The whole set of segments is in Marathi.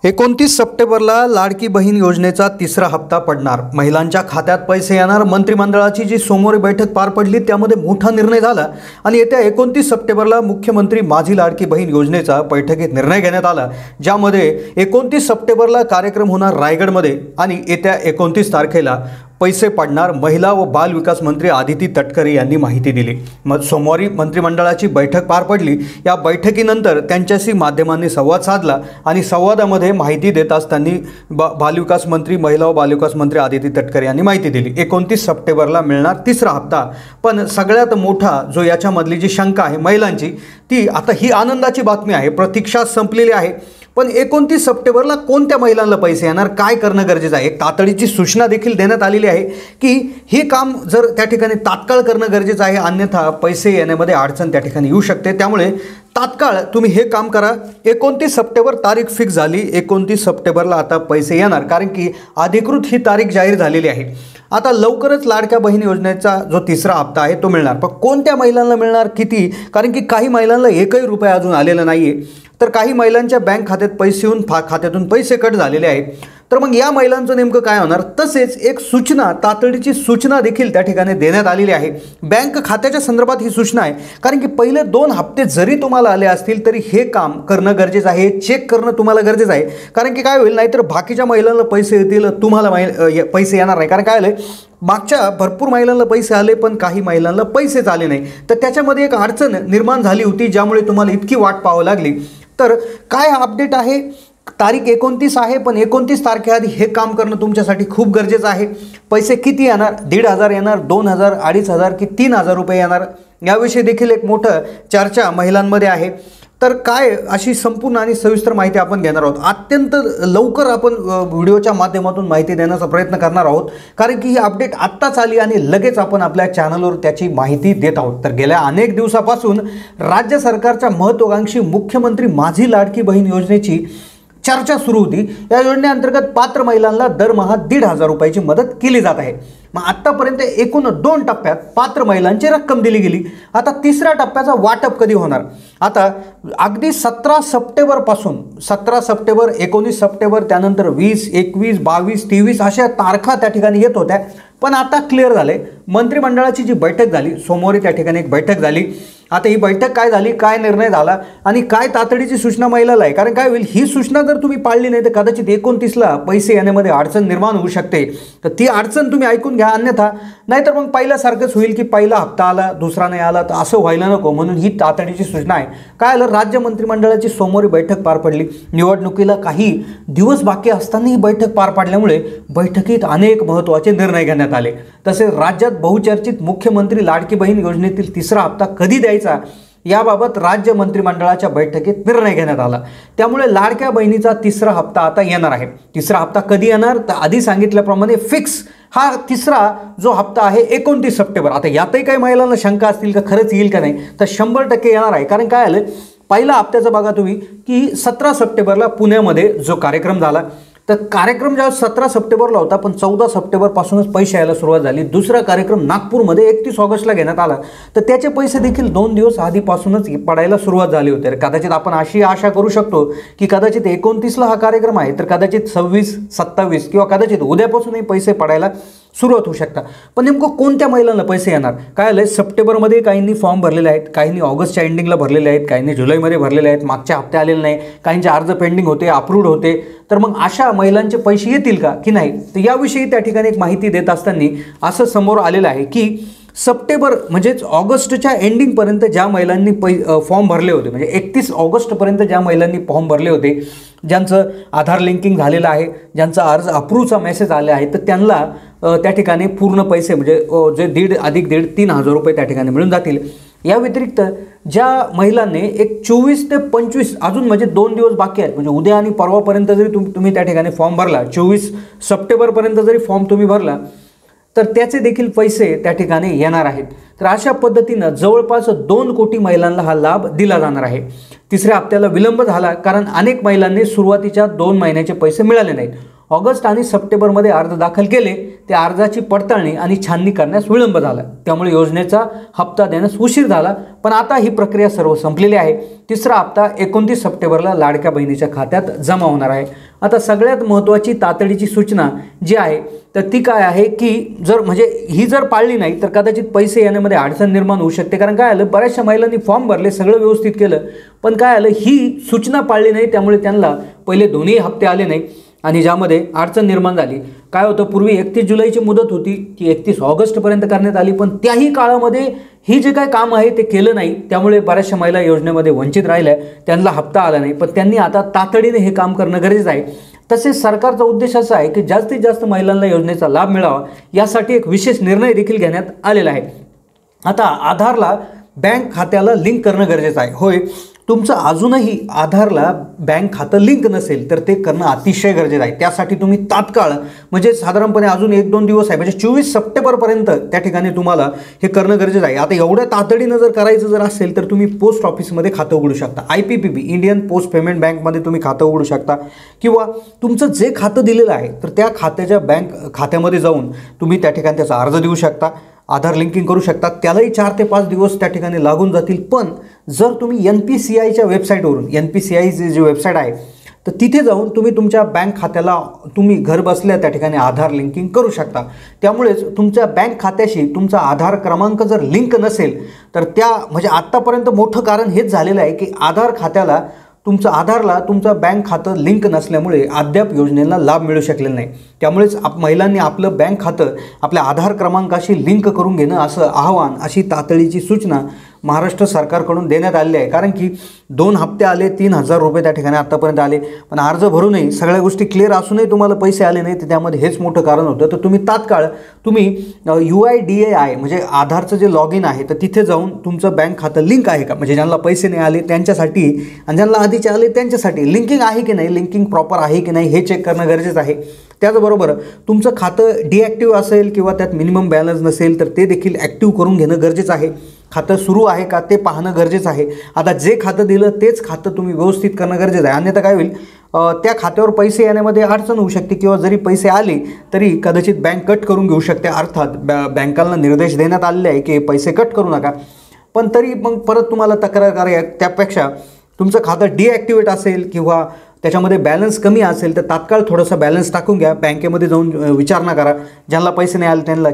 29 सप्टेंबरला लाडकी बहीण योजनेचा तिसरा हप्ता पडणार। महिलांच्या खात्यात पैसे येणार। मंत्रिमंडळाची जी सोमवारी बैठक पार पडली त्यामध्ये मोठा निर्णय झाला आणि येत्या 29 सप्टेंबरला मुख्यमंत्री माझी लाडकी बहीण योजनेचा बैठकीत निर्णय घेण्यात आला, ज्यामध्ये 29 सप्टेंबरला कार्यक्रम होणार रायगडमध्ये आणि येत्या 29 तारखेला पैसे पडणार। महिला व बाल विकास मंत्री आदिती तटकरे यांनी माहिती दिली। सोमवारी मंत्रिमंडळाची बैठक पार पडली। या बैठकीनंतर त्यांच्याशी माध्यमांनी संवाद साधला आणि संवादामध्ये माहिती देत असताना बालविकास मंत्री महिला व बालविकास मंत्री आदिती तटकरे यांनी माहिती दिली 29 सप्टेंबरला मिळणार तिसरा हप्ता। पण सगळ्यात मोठा जो याच्यामधली जी शंका आहे महिलांची, ती आता ही आनंदाची बातमी आहे, प्रतीक्षा संपलेली आहे। पण 29 सप्टेंबरला कोणत्या महिलांना पैसे येणार, काय करणं गरजेचं आहे, एक तातडीची सूचना देखील देण्यात आलेली आहे की हे काम जर त्या ठिकाणी तात्काळ करणं गरजेचं आहे, अन्यथा पैसे येण्यामध्ये अडचण त्या ठिकाणी येऊ शकते। त्यामुळे तात्काळ तुम्ही हे काम करा। 29 सप्टेंबर तारीख फिक्स झाली। 29 सप्टेंबरला आता पैसे येणार, कारण की अधिकृत ही तारीख जाहीर झालेली आहे। आता लवकरच लाडक्या बहीण योजनेचा जो तिसरा हप्ता आहे तो मिळणार। पण कोणत्या महिलांना मिळणार, किती, कारण की काही महिलांना एकही रुपया अजून आलेला नाही आहे, तर काही महिलांच्या बँक खात्यात पैसे येऊन खात्यातून पैसे कट झालेले आहेत। तर मग या महिलांचं नेमकं काय होणार, तसेच एक सूचना, तातडीची सूचना देखील त्या ठिकाणी देण्यात आलेली आहे। बँक खात्याच्या संदर्भात ही सूचना आहे, कारण की पहिले 2 हप्ते जरी तुम्हाला आले असतील तरी हे काम करणं गरजेचं आहे, चेक करणं तुम्हाला गरजेचं आहे। कारण की काय होईल, नाहीतर बाकीच्या महिलांना पैसे येतील, तुम्हाला पैसे येणार नाही। कारण काय आलं, मागच्या भरपूर महिलांना पैसे आले पण काही महिलांना पैसेच आले नाही, तर त्याच्यामध्ये एक अडचण निर्माण झाली होती, ज्यामुळे तुम्हाला इतकी वाट पाहावी लागली। तर काय अपडेट आहे, तारीख 29 आहे, पण 29 तारखेआधी हे काम करणं तुमच्यासाठी खूप गरजेचं आहे। पैसे किती येणार, 1,500 येणार, 2,000, 2,500 की 3,000 रुपये येणार, याविषयी देखील एक मोठं चर्चा महिलांमध्ये आहे। तर काय अशी संपूर्ण आणि सविस्तर माहिती आपण घेणार आहोत। अत्यंत लवकर आपण व्हिडिओच्या माध्यमातून माहिती देण्याचा प्रयत्न करणार आहोत, कारण की ही अपडेट आत्ताच आली आणि लगेच आपण आपल्या चॅनलवर त्याची माहिती देत आहोत। तर गेल्या अनेक दिवसापासून राज्य सरकारच्या महत्त्वाकांक्षी मुख्यमंत्री माझी लाडकी बहीण योजनेची चर्चा सुरू होती। या योजनेअंतर्गत पात्र महिलांना दरमहा 1,500 रुपयाची मदत केली जात आहे। मग आतापर्यंत एकूण 2 टप्प्यात पात्र महिलांची रक्कम दिली गेली। आता तिसऱ्या टप्प्याचा वाटप कधी होणार, आता अगदी 17 सप्टेंबरपासून 17 सप्टेंबर, 19 सप्टेंबर, त्यानंतर 20, 21, 22, 23 अशा तारखा त्या ठिकाणी येत होत्या, पण आता क्लिअर झाले। मंत्रिमंडळाची जी बैठक झाली सोमवारी, त्या ठिकाणी एक बैठक झाली। आता ही बैठक काय झाली, काय निर्णय झाला आणि काय तातडीची सूचना महिलाला आहे, कारण काय होईल, ही सूचना जर तुम्ही पाळली नाही तर कदाचित 29ला पैसे येण्यामध्ये अडचण निर्माण होऊ शकते। तर ती अडचण तुम्ही ऐकून घ्या, अन्यथा नाहीतर मग पहिल्यासारखंच होईल की पहिला हप्ता आला दुसरा नाही आला, तर असं व्हायला नको, म्हणून ही तातडीची सूचना आहे। काय आलं, राज्य मंत्रिमंडळाची सोमवारी बैठक पार पडली। निवडणुकीला काही दिवस बाकी असताना ही बैठक पार पडल्यामुळे बैठकीत अनेक महत्त्वाचे निर्णय घेण्यात आले। तसेच राज्यात बहुचर्चित मुख्यमंत्री लाडकी बहीण योजनेतील तिसरा हप्ता कधी द्यायचा याबाबत राज्य मंत्रिमंडळाच्या बैठकीत निर्णय घेण्यात आला। त्यामुळे लाडक्या बहिणीचा तिसरा हप्ता आता येणार आहे। तिसरा हप्ता कधी येणार, तर आधी सांगितल्याप्रमाणे फिक्स हा तिसरा जो हप्ता आहे 29 सप्टेंबर। आता यातही काही महिलांना शंका असतील का खरंच येईल का नाही, तर 100% येणार आहे। कारण काय आलं, पहिल्या हप्त्याचं बघा तुम्ही की 17 सप्टेंबरला पुण्यामध्ये जो कार्यक्रम झाला, तर कार्यक्रम जेव्हा 17 सप्टेंबरला होता, पण 14 सप्टेंबरपासूनच पैसे यायला सुरुवात झाली। दुसरा कार्यक्रम नागपूरमध्ये 31 ऑगस्टला घेण्यात आला, तर त्याचे पैसे देखील 2 दिवस आधीपासूनच पडायला सुरुवात झाली होती। कदाचित आपण अशी आशा करू शकतो की कदाचित 29ला हा कार्यक्रम आहे, तर कदाचित 26, 27 किंवा कदाचित उद्यापासूनही पैसे पडायला सुरुवात होऊ शकतात। पण नेमकं कोणत्या महिलांना पैसे येणार, काय आलं, सप्टेंबरमध्ये काहींनी फॉर्म भरलेले आहेत, काहींनी ऑगस्टच्या एंडिंगला भरलेले आहेत, काहींनी जुलैमध्ये भरलेले आहेत, मागच्या हप्ते आलेले नाही, काहींचे अर्ज पेंडिंग होते, अप्रूव्ड होते। तर मग अशा महिलांचे पैसे येतील का की नाही, तर याविषयी त्या ठिकाणी एक माहिती देत असताना असं समोर आलेलं आहे की सप्टेंबर म्हणजेच ऑगस्टच्या एंडिंगपर्यंत ज्या महिलांनी फॉर्म भरले होते, म्हणजे 31 ऑगस्टपर्यंत ज्या महिलांनी फॉर्म भरले होते, ज्यांचं आधार लिंकिंग झालेलं आहे, ज्यांचा अर्ज अप्रूव्हचा मेसेज आले आहे, तर त्यांना त्या ठिकाणी पूर्ण पैसे म्हणजे जे 1.5 अधिक 1.5 3,000 रुपये त्या ठिकाणी मिळून जातील। या व्यतिरिक्त ज्या महिलांनी एक 24 ते 25 अजून म्हणजे 2 दिवस बाकी आहेत, म्हणजे उद्या आणि परवापर्यंत जरी तुम्ही त्या ठिकाणी फॉर्म भरला, 24 सप्टेंबरपर्यंत जरी फॉर्म तुम्ही भरला, तर त्याचे देखील पैसे त्या ठिकाणी येणार आहेत। तर अशा पद्धतीनं जवळपास 2 कोटी महिलांना हा लाभ दिला जाणार आहे। तिसऱ्या हप्त्याला विलंब झाला कारण अनेक महिलांनी सुरुवातीच्या 2 महिन्याचे पैसे मिळाले नाहीत। ऑगस्ट आणि सप्टेंबरमध्ये अर्ज दाखल केले, त्या अर्जाची पडताळणी आणि छाननी करण्यास विलंब झाला, त्यामुळे योजनेचा हप्ता देण्यास उशीर झाला। पण आता ही प्रक्रिया सर्व संपलेली आहे। तिसरा हप्ता 29 सप्टेंबरला लाडक्या बहिणीच्या खात्यात जमा होणार आहे। आता सगळ्यात महत्त्वाची तातडीची सूचना जी आहे तर ती काय आहे की ही जर पाळली नाही तर कदाचित पैसे येण्यामध्ये अडचण निर्माण होऊ शकते. कारण काय आलं, बऱ्याचशा महिलांनी फॉर्म भरले, सगळं व्यवस्थित केलं, पण काय आलं, ही सूचना पाळली नाही, त्यामुळे त्यांना पहिले दोन्ही हप्ते आले नाही आणि ज्यामध्ये अडचण निर्माण झाली. काय होतं, पूर्वी 31 जुलैची मुदत होती ती 31 ऑगस्टपर्यंत करण्यात आली, पण त्याही काळामध्ये ही जे काय काम आहे ते केलं नाही, त्यामुळे बऱ्याचशा महिला योजनेमध्ये वंचित राहिल्या, त्यांना हप्ता आला नाही. पण त्यांनी आता तातडीने हे काम करणं गरजेचं आहे. तसेच सरकारचा उद्देश असा आहे की जास्तीत जास्त महिलांना योजनेचा लाभ मिळावा, यासाठी एक विशेष निर्णय देखील घेण्यात आलेला आहे. आता आधारला बँक खात्याला लिंक करणं गरजेचं आहे. होय, तुमचं अजूनही आधारला बँक खातं लिंक नसेल तर ते करणं अतिशय गरजेचं आहे. त्यासाठी तुम्ही तात्काळ म्हणजे साधारणपणे अजून 1-2 दिवस आहे, म्हणजे 24 सप्टेंबरपर्यंत त्या ठिकाणी तुम्हाला हे करणं गरजेचं आहे. आता एवढ्या तातडीनं जर करायचं जर असेल तर तुम्ही पोस्ट ऑफिसमध्ये खातं उघडू शकता. IPPB इंडियन पोस्ट पेमेंट बँकमध्ये तुम्ही खातं उघडू शकता, किंवा तुमचं जे खातं दिलेलं आहे तर त्या खात्याच्या बँक खात्यामध्ये जाऊन तुम्ही त्या ठिकाणी त्याचा अर्ज देऊ शकता, आधार लिंकिंग करू शकता. त्यालाही 4 ते 5 दिवस त्या ठिकाणी लागून जातील. पण जर तुम्ही NPCIच्या वेबसाईटवरून, NPCIची जी वेबसाईट आहे तर तिथे जाऊन तुम्ही तुमच्या बँक खात्याला तुम्ही घर बसल्या त्या ठिकाणी आधार लिंकिंग करू शकता. त्यामुळेच तुमच्या बँक खात्याशी तुमचा आधार क्रमांक जर लिंक नसेल तर म्हणजे आत्तापर्यंत मोठं कारण हेच झालेलं आहे की आधारला तुमचं बँक खातं लिंक नसल्यामुळे अद्याप योजनेला लाभ मिळू शकलेला नाही. त्यामुळेच महिलांनी आपलं बँक खातं आपल्या आधार क्रमांकाशी लिंक करून घेणं असं आवाहन, अशी तातडीची सूचना महाराष्ट्र सरकारकडून देण्यात आलेली आहे. कारण की 2 हप्ते आले, 3000 रुपये त्या ठिकाणी आत्तापर्यंत आले, पण अर्ज भरूनही सगळ्या गोष्टी क्लिअर असूनही तुम्हाला पैसे आले नाही, तर त्यामध्ये हेच मोठं कारण होतं. तर तुम्ही तात्काळ UIDAI म्हणजे आधारचं जे लॉग इन आहे तर तिथे जाऊन तुमचं बँक खातं लिंक आहे का, म्हणजे ज्यांना पैसे नाही आले त्यांच्यासाठी आणि ज्यांना आधीचे आले त्यांच्यासाठी लिंकिंग आहे की नाही, लिंकिंग प्रॉपर आहे की नाही हे चेक करणं गरजेचं आहे. त्याचबरोबर तुमचं खातं डिॲक्टिव्ह असेल किंवा त्यात मिनिमम बॅलन्स नसेल तर ते देखील ॲक्टिव्ह करून घेणं गरजेचं आहे. खातं सुरू आहे का ते पाहणं गरजेचं आहे. आता जे खातं दिलं तेच खातं तुम्ही व्यवस्थित करणं गरजेचं आहे, अन्यथा काय होईल, त्या खात्यावर पैसे येण्यामध्ये अडचण होऊ शकते, किंवा जरी पैसे आले तरी कदाचित बँक कट करून घेऊ शकते. अर्थात बँकांना निर्देश देण्यात आलेले आहे की पैसे कट करू नका, पण तरी मग परत तुम्हाला तक्रार करायला, त्यापेक्षा तुमचं खातं डिॲक्टिवेट असेल किंवा त्याच्यामध्ये बॅलन्स कमी असेल तर तात्काळ थोडासा बॅलन्स टाकून घ्या. बँकेमध्ये जाऊन विचारणा करा, ज्यांना पैसे नाही आले त्यांना,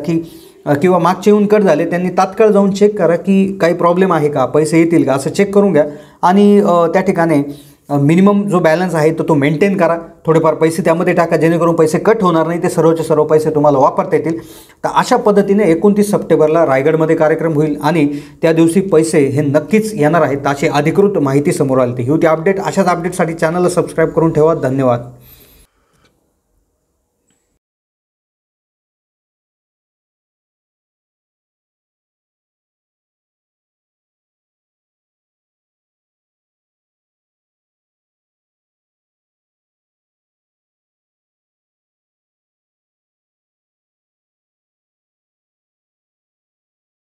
किंवा मागचे येऊन कट झाले त्यांनी तात्काळ जाऊन चेक करा की काही प्रॉब्लेम आहे का, पैसे येतील का, असं चेक करून घ्या. आणि त्या ठिकाणी मिनिमम जो बॅलन्स आहे तो मेंटेन करा, थोडेफार पैसे त्यामध्ये टाका, जेणेकरून पैसे कट होणार नाही, ते सर्वचे सर्व पैसे तुम्हाला वापरता येतील. तर अशा पद्धतीने 29 सप्टेंबरला रायगडमध्ये कार्यक्रम होईल आणि त्या दिवशी पैसे हे नक्कीच येणार आहेत, अशी अधिकृत माहिती समोर आली. ही होती अपडेट. अशाच अपडेटसाठी चॅनलला सबस्क्राईब करून ठेवा. धन्यवाद.